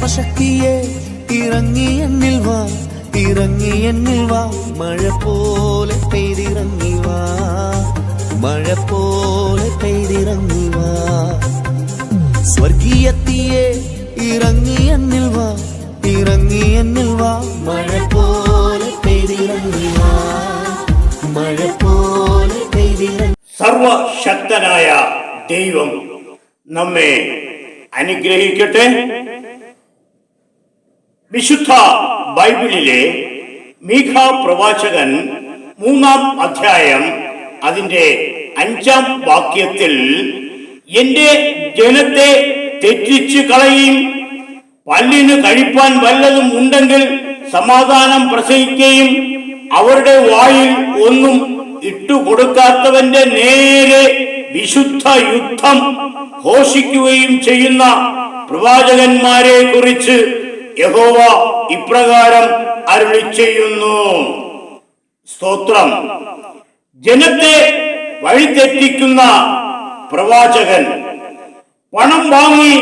ശക്തിയെ ഇറങ്ങി എന്നിൽ വാ, ഇറങ്ങി എന്നിൽ വാ, മഴ പോലെ പെയ്തിറങ്ങി വാ, മഴ പോലെ പെയ്തിറങ്ങി വാ. സ്വർഗീയത്തിയെ ഇറങ്ങി എന്നിൽ വാ, ഇറങ്ങി എന്നിൽ വാ, മഴ പോലെ പെയ്തിറങ്ങി വാ, മഴ പോലെ പെയ്തിറങ്ങി. സർവശക്തനായ ദൈവം നമ്മെ അനുഗ്രഹിക്കട്ടെ. വിശുദ്ധ ബൈബിളിലെ മീഖാ പ്രവാചകൻ 3-ാം അധ്യായം അതിന്റെ 5-ാം വാക്യത്തിൽ എന്റെ ജനത്തെ തെറ്റിച്ചു കളയും, പല്ലിന് കഴിപ്പാൻ വല്ലതും ഉണ്ടെങ്കിൽ സമാധാനം പ്രസംഗിക്കുകയും അവരുടെ വായിൽ ഒന്നും ഇട്ടുകൊടുക്കാത്തവന്റെ നേരെ വിശുദ്ധ യുദ്ധം ഘോഷിക്കുകയും ചെയ്യുന്ന പ്രവാചകന്മാരെ കുറിച്ച് യഹോവ ഇപ്രകാരം അരുളിച്ചെയ്യുന്നു. സ്തോത്രം. ജനത്തെ വഴിതെറ്റിക്കുന്ന പ്രവാചകൻ പണം വാങ്ങി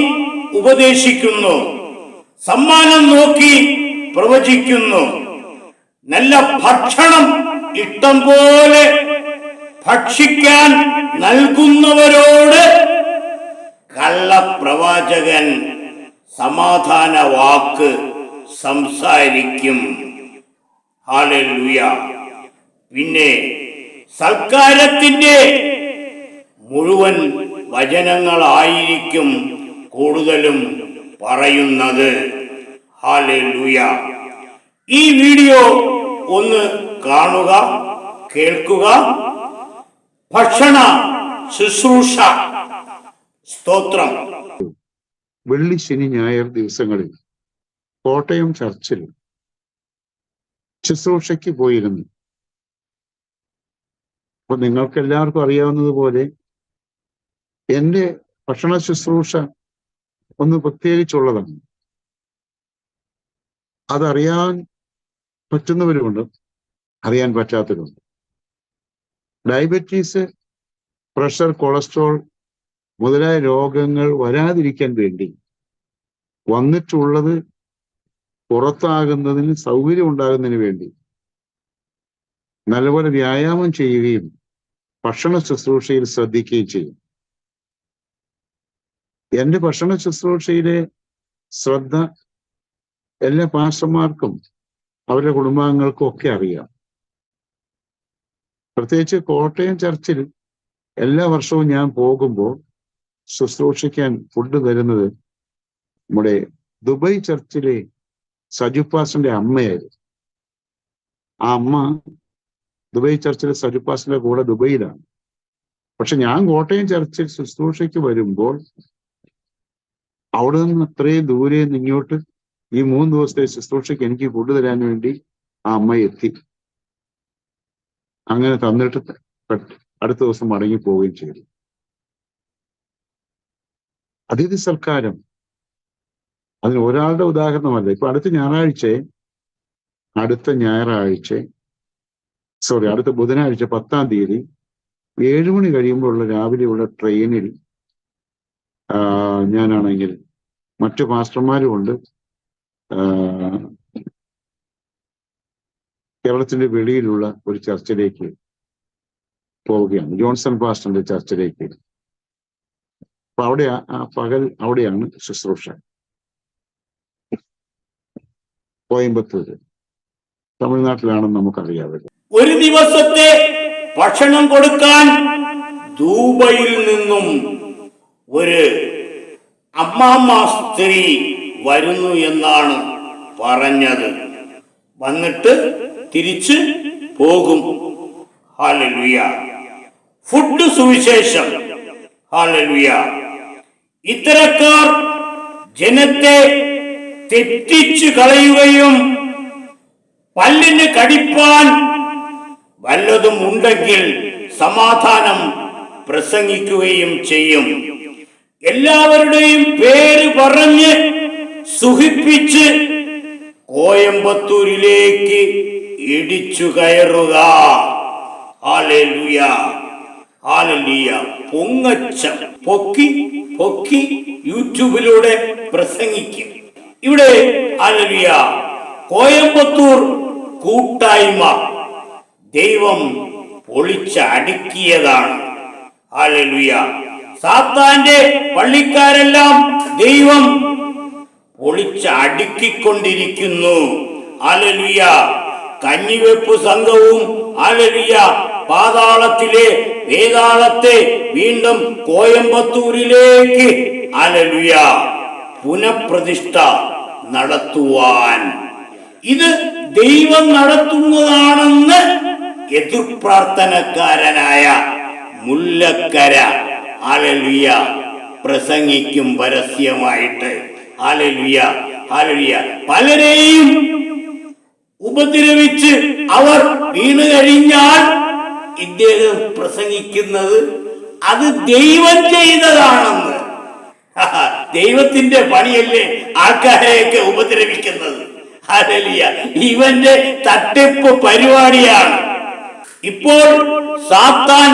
ഉപദേശിക്കുന്നു, സമ്മാനം നോക്കി പ്രവചിക്കുന്നു, നല്ല ഭക്ഷണം ഇഷ്ടം പോലെ ഭക്ഷിക്കാൻ നൽകുന്നവരോട് കള്ളപ്രവാചകൻ സമാധാന വാക്ക് സംസാരിക്കും. ഹല്ലേലൂയ. പിന്നെ സൽക്കാരത്തിന്റെ മുഴുവൻ വചനങ്ങളായിരിക്കും കൂടുതലും പറയുന്നത്. ഹല്ലേലൂയ. ഈ വീഡിയോ ഒന്ന് കാണുക, കേൾക്കുക. ഭക്ഷണ ശുശ്രൂഷ. സ്തോത്രം. വെള്ളി, ശനി, ഞായർ ദിവസങ്ങളിൽ കോട്ടയം ചർച്ചിൽ ശുശ്രൂഷയ്ക്ക് പോയിരുന്നു. അപ്പൊ നിങ്ങൾക്ക് എല്ലാവർക്കും അറിയാവുന്നതുപോലെ എൻ്റെ ഭക്ഷണ ശുശ്രൂഷ ഒന്ന് പ്രത്യേകിച്ചുള്ളതാണ്. അതറിയാൻ പറ്റുന്നവരുമുണ്ട്, അറിയാൻ പറ്റാത്തവരുണ്ട്. ഡയബറ്റീസ്, പ്രഷർ, കൊളസ്ട്രോൾ മുതലായ രോഗങ്ങൾ വരാതിരിക്കാൻ വേണ്ടി വന്നിട്ടുള്ളത് പുറത്താകുന്നതിന് സൗകര്യം ഉണ്ടാകുന്നതിന് വേണ്ടി നല്ലപോലെ വ്യായാമം ചെയ്യുകയും ഭക്ഷണ ശുശ്രൂഷയിൽ ശ്രദ്ധിക്കുകയും ചെയ്യും. എൻ്റെ ഭക്ഷണ ശുശ്രൂഷയിലെ ശ്രദ്ധ എല്ലാ പാസ്റ്റർമാർക്കും അവരുടെ കുടുംബാംഗങ്ങൾക്കും ഒക്കെ അറിയാം. പ്രത്യേകിച്ച് കോട്ടയം ചർച്ചിൽ എല്ലാ വർഷവും ഞാൻ പോകുമ്പോൾ ശുശ്രൂഷിക്കാൻ ഫുഡ് തരുന്നത് നമ്മുടെ ദുബായ് ചർച്ചിലെ സജു പാസ്റ്ററിന്റെ അമ്മയായിരുന്നു. ആ അമ്മ ദുബായ് ചർച്ചിലെ സജു പാസ്റ്ററിന്റെ കൂടെ ദുബൈയിലാണ്. പക്ഷെ ഞാൻ കോട്ടയം ചർച്ചിൽ ശുശ്രൂഷയ്ക്ക് വരുമ്പോൾ അവിടെ നിന്ന് അത്രയും ദൂരെ നിന്ന് ഇങ്ങോട്ട് ഈ 3 ദിവസത്തെ ശുശ്രൂഷയ്ക്ക് എനിക്ക് ഫുഡ് തരാൻ വേണ്ടി ആ അമ്മ എത്തി. അങ്ങനെ തന്നിട്ട് അടുത്ത ദിവസം മടങ്ങി പോവുകയും ചെയ്തു. അതിഥി സൽക്കാരം അതിന് ഒരാളുടെ ഉദാഹരണമല്ല. ഇപ്പൊ അടുത്ത ബുധനാഴ്ച 10-ാം തീയതി 7 മണി കഴിയുമ്പോഴുള്ള രാവിലെയുള്ള ട്രെയിനിൽ ഞാനാണെങ്കിൽ മറ്റു പാസ്റ്റർമാരും ഉണ്ട്, കേരളത്തിന്റെ വെളിയിലുള്ള ഒരു ചർച്ചിലേക്ക് പോവുകയാണ്, ജോൺസൺ പാസ്റ്ററിന്റെ ചർച്ചിലേക്ക്. അപ്പൊ പകൽ അവിടെയാണ് ശുശ്രൂഷ. കോയമ്പത്തൂര്, തമിഴ്നാട്ടിലാണെന്ന് നമുക്കറിയാമല്ലോ. ഒരു ദിവസത്തെ ഭക്ഷണം കൊടുക്കാൻ ദുബൈയിൽ നിന്നും ഒരു അമ്മാമ്മ സ്ത്രീ വരുന്നു എന്നാണ് പറഞ്ഞത്. വന്നിട്ട് തിരിച്ച് പോകും. ഹല്ലേലൂയ. ഫുഡ് സുവിശേഷം. ഹല്ലേലൂയ. ഇത്തരക്കാർ ജനത്തെ തെറ്റിച്ചു കളയുകയും പല്ലിന് കടിപ്പാൻ വല്ലതും ഉണ്ടെങ്കിൽ സമാധാനം പ്രസംഗിക്കുകയും ചെയ്യും. എല്ലാവരുടെയും പേര് പറഞ്ഞ് സുഖിപ്പിച്ച് കോയമ്പത്തൂരിലേക്ക് ഇടിച്ചു കയറുക. Hallelujah, hallelujah. പൊങ്ങച്ചം പൊക്കി യൂട്യൂബിലൂടെ പ്രസംഗിക്കും. ഇവിടെ ഹല്ലേലൂയ കോയമ്പത്തൂർ കൂട്ടായ്മ ദൈവം പൊളിച്ചടുക്കിയതാണ്. ഹല്ലേലൂയ സാത്താന്റെ പള്ളിക്കാരെല്ലാം ദൈവം പൊളിച്ചടുക്കിക്കൊണ്ടിരിക്കുന്നു. ഹല്ലേലൂയ കഞ്ഞിവെപ്പ് സംഘവും ഹല്ലേലൂയ പാതാളത്തിലെ വേതാളത്തെ വീണ്ടും കോയമ്പത്തൂരിലേക്ക് ഹല്ലേലൂയ പുനഃപ്രതിഷ്ഠ നടത്തുവാൻ ഇത് ദൈവം നടത്തുന്നതാണെന്ന് എതിർപ്രാർത്ഥനക്കാരനായ മുല്ലക്കര ഹല്ലേലൂയ പ്രസംഗിക്കും പരസ്യമായിട്ട്. ഹല്ലേലൂയ ഹല്ലേലൂയ പലരെയും ഉപദ്രവിച്ച് അവർ വീണ് കഴിഞ്ഞാൽ ഇദ്ദേഹം പ്രസംഗിക്കുന്നത് അത് ദൈവം ചെയ്തതാണെന്ന്. ദൈവത്തിന്റെ പണിയല്ലേ ആൾക്കാരെയൊക്കെ ഉപദ്രവിക്കുന്നത്. ഹല്ലേലൂയ ഇവന്റെ തട്ടിപ്പ് പരിപാടിയാണ്. ഇപ്പോൾ സാത്താൻ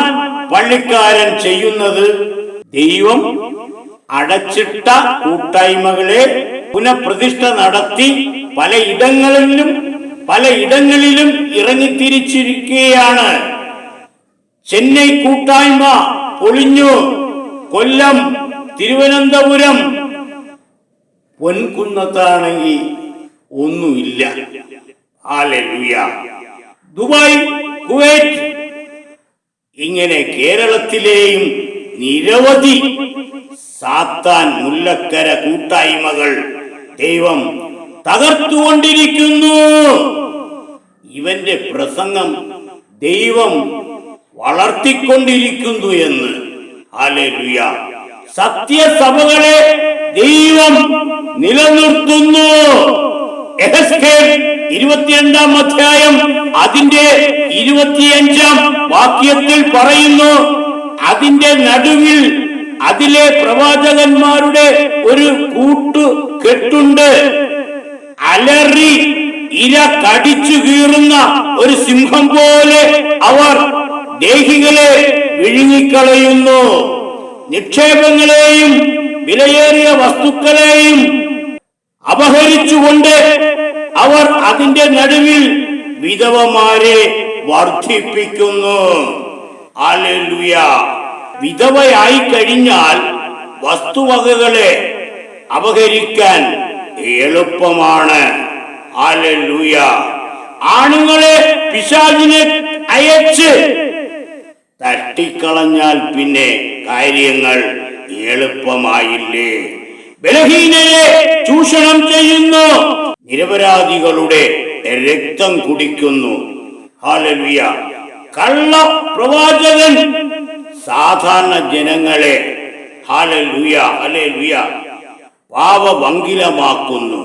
പള്ളിക്കാരൻ ചെയ്യുന്നത് ദൈവം അടച്ചിട്ട കൂട്ടായ്മകളെ പുനഃപ്രതിഷ്ഠ നടത്തി പലയിടങ്ങളിലും ഇറങ്ങിത്തിരിച്ചിരിക്കുകയാണ്. ചെന്നൈ കൂട്ടായ്മ പൊളിഞ്ഞു. കൊല്ലം, തിരുവനന്തപുരം, പൊൻകുന്നത്താണെങ്കിൽ ഒന്നുമില്ല. ഹല്ലേലൂയ ദുബായ്, കുവൈറ്റ്, ഇങ്ങനെ കേരളത്തിലെയും നിരവധി സാത്താൻ മുല്ലക്കര കൂട്ടായ്മകൾ ദൈവം തകർത്തുകൊണ്ടിരിക്കുന്നു. ഇവന്റെ പ്രസംഗം ദൈവം വളർത്തിക്കൊണ്ടിരിക്കുന്നു എന്ന്. ഹല്ലേലൂയ സത്യസഭകളെ ദൈവം നിലനിർത്തുന്നു. എഹെസ്കേൽ 22-ാം അധ്യായം അതിന്റെ 25-ാം വാക്യത്തിൽ പറയുന്നു, അതിന്റെ നടുവിൽ അതിലെ പ്രവാചകന്മാരുടെ ഒരു കൂട്ടുകെട്ടുണ്ട്. അലറി ഇര കടിച്ചു കീറുന്ന ഒരു സിംഹം പോലെ അവർ ദേഹികളെ വിഴുങ്ങിക്കളയുന്നു. നിക്ഷേപങ്ങളെയും വിലയേറിയ വസ്തുക്കളെയും അപഹരിച്ചുകൊണ്ട് അവർ അതിന്റെ നടുവിൽ വിധവമാരെ വർദ്ധിപ്പിക്കുന്നു. ഹല്ലേലൂയ വിധവയായി കഴിഞ്ഞാൽ വസ്തുവകകളെ അപഹരിക്കാൻ എളുപ്പമാണ്. ഹല്ലേലൂയ ആണുങ്ങളെ പിശാചിനെ അയച്ച് തട്ടിക്കളഞ്ഞാൽ പിന്നെ കാര്യങ്ങൾ എളുപ്പമായില്ലേ. ബലഹീനരെ ചൂഷണം ചെയ്യുന്നു. നിരപരാധികളുടെ രക്തം കുടിക്കുന്നു. ഹല്ലേലൂയ കള്ള പ്രവാചകൻ സാധാരണ ജനങ്ങളെ ഹല്ലേലൂയ ഹല്ലേലൂയ പാപഭംഗിലമാക്കുന്നു.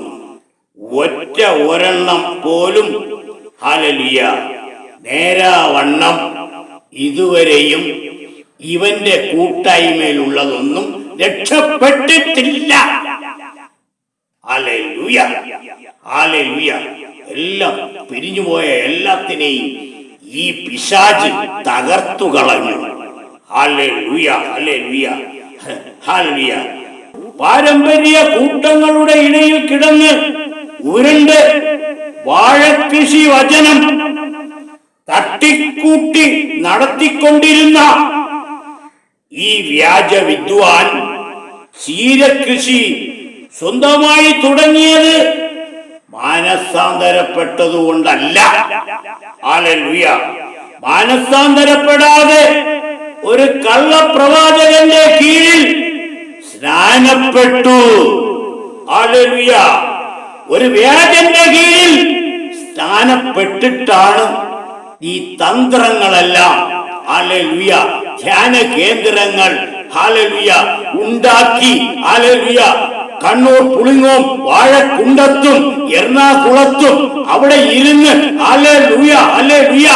ഒരെണ്ണം പോലും ഹല്ലേലൂയ നേരാവണ്ണം ഇതുവരെയും ഇവന്റെ കൂട്ടായ്മയിലുള്ളതൊന്നും രക്ഷപ്പെട്ടിട്ടില്ല. ഹല്ലേലൂയ ഹല്ലേലൂയ എല്ലാം പിരിഞ്ഞുപോയ എല്ലാത്തിനെയും ഈ പിശാച് തകർത്തു കളഞ്ഞു. ഹല്ലേലൂയ ഹല്ലേലൂയ ഹല്ലേലൂയ പാരമ്പര്യ കൂട്ടങ്ങളുടെ ഇടയിൽ കിടന്ന് ഉരുണ്ട് വാഴകൃഷി വചനം തട്ടിക്കൂട്ടി നടത്തിക്കൊണ്ടിരുന്ന ഈ വ്യാജ വിദ്വാൻ ചീരകൃഷി സ്വന്തമായി തുടങ്ങിയത് മാനസാന്തരപ്പെട്ടതുകൊണ്ടല്ല. ഹല്ലേലൂയ മാനസാന്തരപ്പെടാതെ ഒരു കള്ളപ്രവാചകന്റെ കീഴിൽ സ്നാനപ്പെട്ടു. ഹല്ലേലൂയ ഒരു വ്യാജന്റെ കീഴിൽ സ്നാനപ്പെട്ടിട്ടാണ് ഈ തന്ത്രങ്ങളെല്ലാം ഹല്ലേലൂയ ധ്യാന കേന്ദ്രങ്ങൾ ഹല്ലേലൂയ ഉണ്ടാക്കി. ഹല്ലേലൂയ കണ്ണൂർ പുളിങ്ങോം വാഴക്കുണ്ടത്തും എറണാകുളത്തും അവിടെ ഇരുന്ന് ഹല്ലേലൂയ ഹല്ലേലൂയ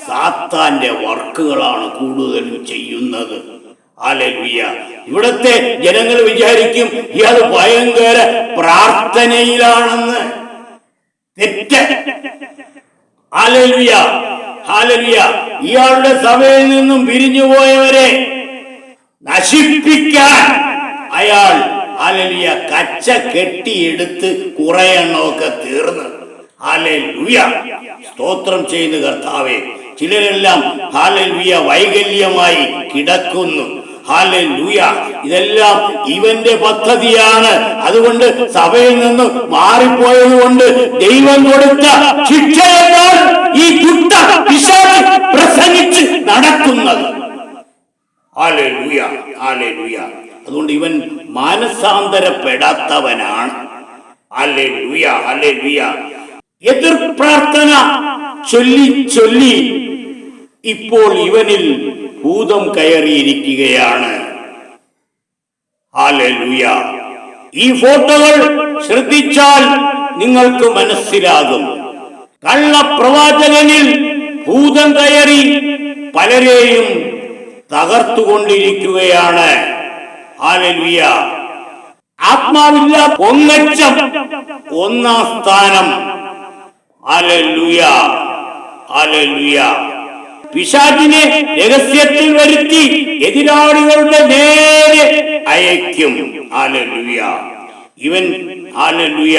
സാത്താന്റെ വർക്കുകളാണ് കൂടുതലും ചെയ്യുന്നത്. ഹല്ലേലൂയ ഇവിടത്തെ ജനങ്ങൾ വിചാരിക്കും ഇയാൾ ഭയങ്കര പ്രാർത്ഥനയിലാണെന്ന്. തെറ്റ്. ഹല്ലേലൂയ ഹല്ലേലൂയ ഇയാളുടെ സഭയിൽ നിന്നും പിരിഞ്ഞുപോയവരെ നശിപ്പിക്കാൻ അയാൾ ഹല്ലേലൂയ കച്ച കെട്ടിയെടുത്ത് കുറെ എണ്ണമൊക്കെ തീർന്ന്. ഹല്ലേലൂയ, സ്തോത്രം ചെയ്യുന്ന കർത്താവേ. ചിലരെല്ലാം ഹല്ലേലൂയ വൈകല്യമായി കിടക്കുന്നു. ഹല്ലേലൂയ, ഇതെല്ലാം ഇവന്റെ പദ്ധതിയാണ്. അതുകൊണ്ട് സഭയിൽ നിന്ന് മാറിപ്പോയത് കൊണ്ട് ദൈവം കൊടുത്ത ശിക്ഷയേക്കാൾ ഈ ദുഷ്ട പിശാച് പ്രസംഗിച്ച് നടക്കുന്നത്. Hallelujah, hallelujah. അതുകൊണ്ട് ഇവൻ മാനസാന്തരപ്പെടാത്തവനാണ്. Hallelujah, hallelujah. എതിർ പ്രാർത്ഥന ചൊല്ലി ചൊല്ലി ഇപ്പോൾ ഇവനിൽ ഭൂതം കയറിയിരിക്കുകയാണ്. ഹല്ലേലൂയ. ഈ ഫോട്ടോകൾ ശ്രദ്ധിച്ചാൽ നിങ്ങൾക്ക് മനസ്സിലാകും. കള്ളപ്രവാചകനിൽ ഭൂതം കയറി പലരെയും തകർത്തുകൊണ്ടിരിക്കുകയാണ്. ഹല്ലേലൂയ. ആത്മാവില്ല പൊങ്ങച്ചം ഒന്നാം സ്ഥാനം. Hallelujah, hallelujah. പിശാചിനെ രഹസ്യത്തിൽ വരുത്തി എതിരാളികളുടെ നേരെ അയക്കും. ഹല്ലേലൂയ. ഇവൻ ഹല്ലേലൂയ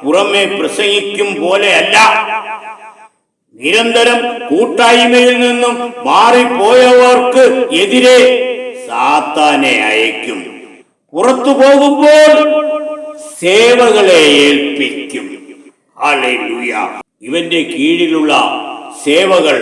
പുറമെ പ്രസംഗിക്കും പോലെയല്ല. നിരന്തരം കൂട്ടായ്മയിൽ നിന്നും മാറിപ്പോയവർക്ക് എതിരെ സാത്താനെ അയക്കും. പുറത്തു പോകുമ്പോൾ സേവകളെ ഏൽപ്പിക്കും. ഹല്ലേലൂയ. ഇവന്റെ കീഴിലുള്ള സേവകൾ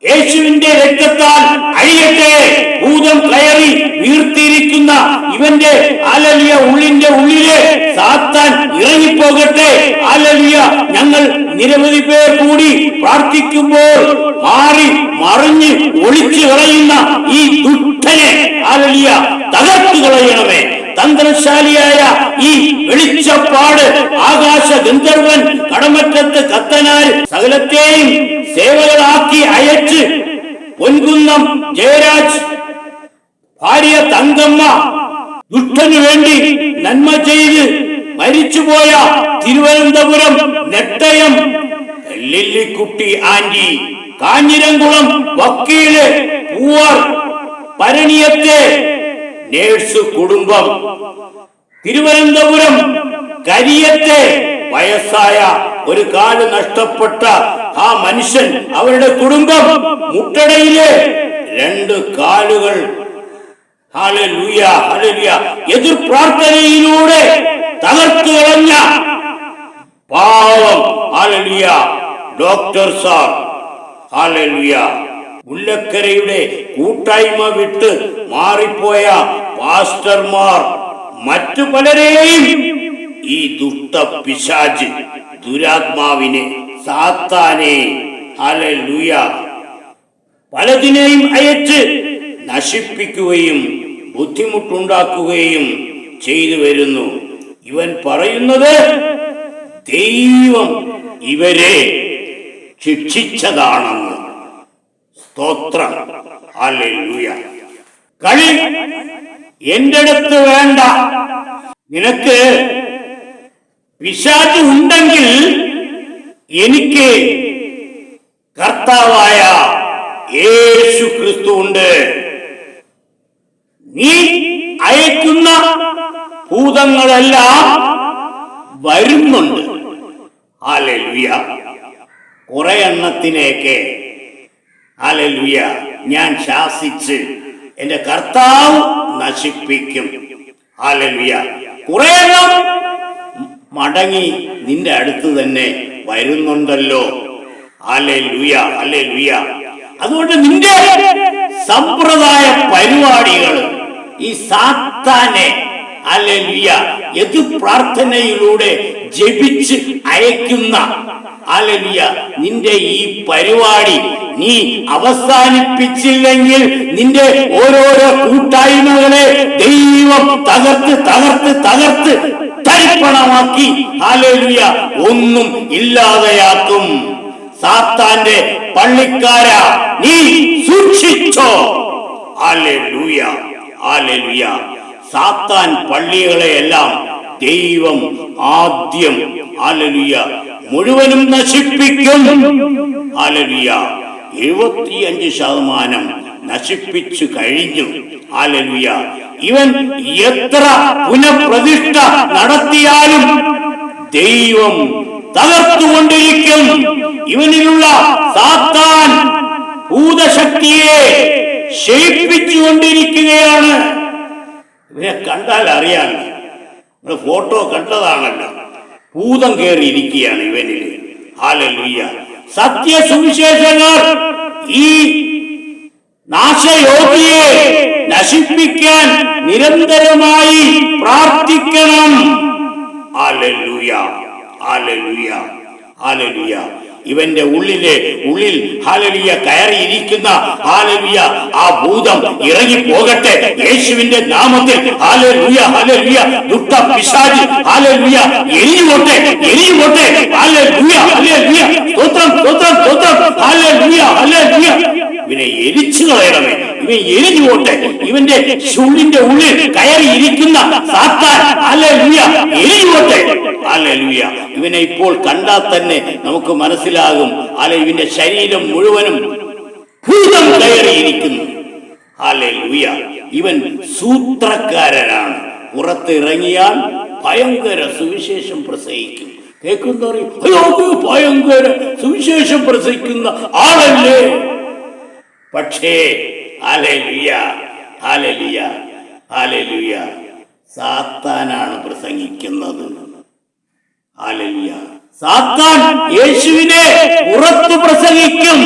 യേശുവിന്റെ രക്തത്താൽ അഴിയട്ടെ. ഭൂതം കയറി വീർത്തിരിക്കുന്ന ഇവന്റെ ഹല്ലേലൂയ ഉള്ളിന്റെ ഉള്ളിലെ സാത്താൻ ഇറങ്ങിപ്പോകട്ടെ. ഹല്ലേലൂയ. ഞങ്ങൾ നിരവധി പേർ കൂടി പ്രാർത്ഥിക്കുമ്പോൾ മാറി മറിഞ്ഞ് ഒളിച്ചു കളയുന്ന ഈ ദുഷ്ടനെ ഹല്ലേലൂയ തകർത്തു കളയണമേ. തന്ത്രശാലിയായ ഈ വെളിച്ചപ്പാട് ആകാശ ഗന്ധർവൻ കടമറ്റത്ത് കത്തനാർ സകലത്തെയും സേവകളാക്കി അയച്ച് പൊൻകുന്നം ജയരാജ് ഭാര്യ തങ്കമ്മ ദുഷ്ടനു വേണ്ടി നന്മ ചെയ്ത് മരിച്ചുപോയ തിരുവനന്തപുരം നെട്ടയം ലില്ലിക്കുട്ടി ആന്റി, കാഞ്ഞിരംകുളം വക്കീല് പൂവാർ പരണിയത്തെ നേഴ്സ് കുടുംബം, തിരുവനന്തപുരം കരിയത്തെ വയസ്സായ ഒരു കാല് നഷ്ടപ്പെട്ട ആ മനുഷ്യൻ, അവരുടെ കുടുംബം, മുട്ടടയിലെ 2 കാലുകൾ ഹല്ലേലൂയ, ഹല്ലേലൂയ എതിർ പ്രാർത്ഥനയിലൂടെ തകർത്തു കളഞ്ഞ പാവം ഹല്ലേലൂയ ഡോക്ടർ സാർ, ഹല്ലേലൂയ മുല്ലക്കരയുടെ കൂട്ടായ്മ വിട്ട് മാറിപ്പോയ പാസ്റ്റർമാർ, മറ്റു പലരെയും ഈ ദുഷ്ട പിശാച് ദുരാത്മാവിനെ സാത്താനെ ഹല്ലേലൂയ പലതിനെയും അയച്ച് നശിപ്പിക്കുകയും ബുദ്ധിമുട്ടുണ്ടാക്കുകയും ചെയ്തു വരുന്നു. ഇവൻ പറയുന്നത് ദൈവം ഇവരെ ശിക്ഷിച്ചതാണെന്ന്. സ്തോത്രം, ഹല്ലേലൂയ. കളി എന്റെ അടുത്ത് വേണ്ട. നിനക്ക് പിശാച് ഉണ്ടെങ്കിൽ എനിക്ക് കർത്താവായ യേശു ക്രിസ്തു ഉണ്ട്. നീ അയക്കുന്ന ഭൂതങ്ങളെല്ലാം വരുന്നുണ്ട്. ഹല്ലേലൂയ. കുറെ എണ്ണത്തിനെയൊക്കെ ഹല്ലേലൂയ ഞാൻ ശാസിച്ച് എന്റെ കർത്താവ് നശിപ്പിക്കും. ഹല്ലേലൂയ. കുറെ എണ്ണം മടങ്ങി നിന്റെ അടുത്ത് തന്നെ വരുന്നുണ്ടല്ലോ. Hallelujah, hallelujah. അതുകൊണ്ട് നിന്റെ സമ്പ്രദായ പരിപാടികൾ ഈ സാത്താനെ ഹല്ലേലൂയ എതു പ്രാർത്ഥനയിലൂടെ ജപിച്ച് അയക്കുന്ന ഹല്ലേലൂയ നിന്റെ ഈ പരിപാടി നീ അവസാനിപ്പിച്ചില്ലെങ്കിൽ നിന്റെ ഓരോരോ കൂട്ടായ്മകളെ ദൈവം തകർത്ത് തകർത്ത് തകർത്ത് തരിപ്പണമാക്കി ഹല്ലേലൂയ ഒന്നും ഇല്ലാതെയാക്കും. സാത്താന്റെ പള്ളിക്കാര നീ സൂക്ഷിച്ചോ. Hallelujah, hallelujah. സാത്താൻ പള്ളികളെയെല്ലാം ദൈവം ആദ്യം ഹല്ലേലൂയ മുഴുവനും നശിപ്പിക്കും. ഹല്ലേലൂയ. 75% നശിപ്പിച്ചു കഴിഞ്ഞു. ഹല്ലേലൂയ. ഇവൻ എത്ര പുനഃപ്രതിഷ്ഠ നടത്തിയാലും ദൈവം തകർത്തുകൊണ്ടിരിക്കും. ഇവനിലുള്ള സാത്താൻ ഭൂതശക്തിയെ ക്ഷയിപ്പിച്ചുകൊണ്ടിരിക്കുകയാണ്. ഇവനെ കണ്ടാൽ അറിയാൻ, ഫോട്ടോ കണ്ടതാണല്ലോ, ഭൂതം കയറിയിരിക്കുകയാണ് ഇവനിൽ. ഹല്ലേലൂയ. സത്യസുവിശേഷകർ ഈ നാശയോഗ്യയെ നശിപ്പിക്കാൻ നിരന്തരമായി പ്രാർത്ഥിക്കണം. Hallelujah, hallelujah, hallelujah. ഇവന്റെ ഉള്ളിൽ ഹല്ലേലൂയ കയറിയിരിക്കുന്ന ഹല്ലേലൂയ ആ ഭൂതം ഇറങ്ങി പോകട്ടെ യേശുവിന്റെ നാമത്തിൽ. Hallelujah, hallelujah. ദുഷ്ട പിശാച് ഹല്ലേലൂയ എരിഞ്ഞുപോട്ടെ, എരിഞ്ഞുപോട്ടെ. Hallelujah, hallelujah. സ്തോത്രം, സ്തോത്രം, സ്തോത്രം. Hallelujah, hallelujah. ഇവനെ എരിച്ചു കളയണമേ, ഇവൻ എരിഞ്ഞു പോട്ടെ. ഇവന്റെ ഉള്ളിന്റെ ഉള്ളിൽ കയറിയിരിക്കുന്ന സാത്താൻ ഹല്ലേലൂയ എരിഞ്ഞു പോട്ടെ. ഹല്ലേലൂയ. ഇവനെ ഇപ്പോൾ കണ്ടാൽ തന്നെ നമുക്ക് മനസ്സിലാകും, ഇവന്റെ ശരീരം മുഴുവനും ഭൂതം കയറിയിരിക്കുന്നു. ഹല്ലേലൂയ. ഇവൻ സൂത്രക്കാരനാണ്. പുറത്തിറങ്ങിയാൽ ഭയങ്കര സുവിശേഷം പ്രസംഗിക്കും. കേൾക്കുന്നവരും അയ്യോ ഭയങ്കര സുവിശേഷം പ്രസംഗിക്കുന്ന ആളല്ലേ. പക്ഷേ ഹല്ലേലൂയ, ഹല്ലേലൂയ, ഹല്ലേലൂയ, സാത്താനാണ് പ്രസംഗിക്കുന്നത്. ഹല്ലേലൂയ. സാത്താൻ യേശുവിനെ പുറത്ത് പ്രസംഗിക്കും.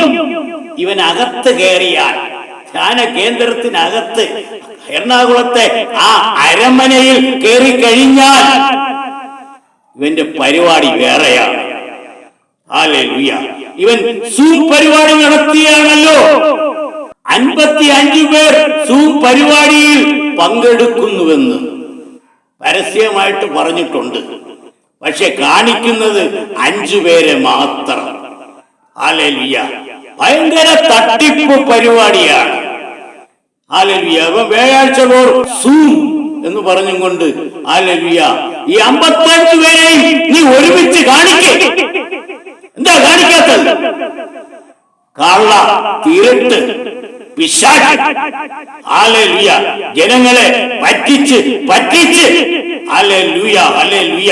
ഇവൻ അകത്ത് കയറിയാൽ, ധ്യാന കേന്ദ്രത്തിനകത്ത് എറണാകുളത്തെ ആ അരമനയിൽ കയറി കഴിഞ്ഞാൽ ഇവന്റെ പരിപാടി വേറെയാണ്. ഹല്ലേലൂയ. ഇവൻ സൂം പരിപാടി നടത്തിയാണല്ലോ. 55 പേർ സൂം പരിപാടിയിൽ പങ്കെടുക്കുന്നുവെന്ന് പരസ്യമായിട്ട് പറഞ്ഞിട്ടുണ്ട്. പക്ഷെ കാണിക്കുന്നത് 5 പേരെ മാത്രം. ഹല്ലേലൂയ. ഭയങ്കര തട്ടിപ്പ് പരിപാടിയാണ്. ഹല്ലേലൂയ. വ്യാഴാഴ്ച സൂം എന്ന് പറഞ്ഞും കൊണ്ട് ഹല്ലേലൂയ ഈ 55 പേരെയും നീ ഒരുമിച്ച് കാണിക്കേ. എന്താ കാണിക്കാത്തത്? കള്ള, തിരുട്ട്, പിശാച് ഹല്ലേലൂയ ജനങ്ങളെ പറ്റിച്ച് ഹല്ലേലൂയ, ഹല്ലേലൂയ.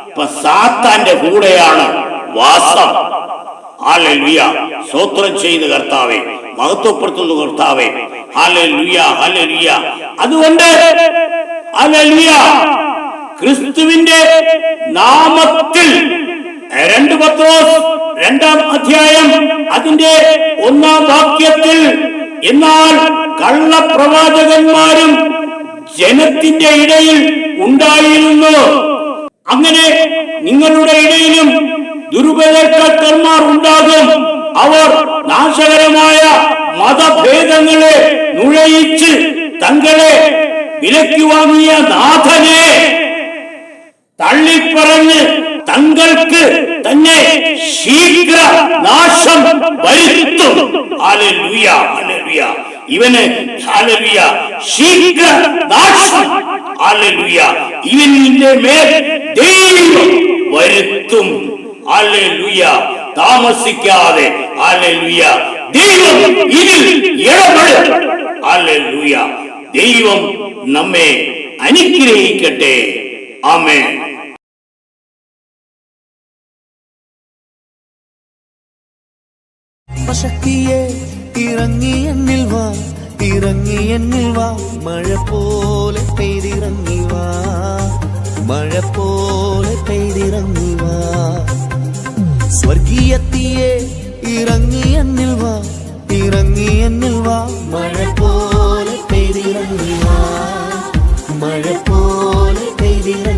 ഇപ്പൊ സാത്താന്റെ കൂടെയാണ് വാസം. ഹല്ലേലൂയ. സ്തോത്രം ചെയ്ത് കർത്താവേ, മഹത്വപ്പെടുത്തുന്ന കർത്താവേ. Hallelujah, hallelujah. അതുകൊണ്ട് ഹല്ലേലൂയ ക്രിസ്തുവിന്റെ നാമത്തിൽ 2 പത്രോസ് 2-ാം അധ്യായം അതിന്റെ 1-ാം വാക്യത്തിൽ, എന്നാൽ കള്ളപ്രവാചകന്മാരും ജനത്തിന്റെ ഇടയിൽ ഉണ്ടായിരുന്നു. അങ്ങനെ നിങ്ങളുടെ ഇടയിലും ദുരുപദേഷ്ടാക്കന്മാർ ഉണ്ടാകും. അവർ നാശകരമായ മതഭേദങ്ങളെ നുഴയിച്ച് തങ്ങളെ വിലയ്ക്ക് വാങ്ങിയ നാഥനെ തള്ളിപ്പറഞ്ഞ് തങ്ങൾക്ക് തന്നെ ശീഘ്ര നാശം വരുത്തും. Hallelujah, hallelujah. ഇവന് ഹല്ലേലൂയ ശീഘ്ര നാശം ഹല്ലേലൂയ ഇവന്റെ മേൽ ദൈവം വരുത്തും. ഹല്ലേലൂയ. താമസിക്കാതെ ഹല്ലേലൂയ ദൈവം ഇതിൽ ഇടപെടും. ഹല്ലേലൂയ. ദൈവം നമ്മെ അനുഗ്രഹിക്കട്ടെ. ആമേൻ. ശക്തിയെ ഇറങ്ങി എന്നിൽ വാ, ഇറങ്ങി എന്നിൽ വാ, മഴ പോലെ പെയ്തിറങ്ങി വാ, മഴ പോലെ പെയ്തിറങ്ങി വാ. സ്വർഗീയത്തിയെ ഇറങ്ങി എന്നിൽ വാ, ഇറങ്ങി എന്നിൽ വാ, മഴ പോലെ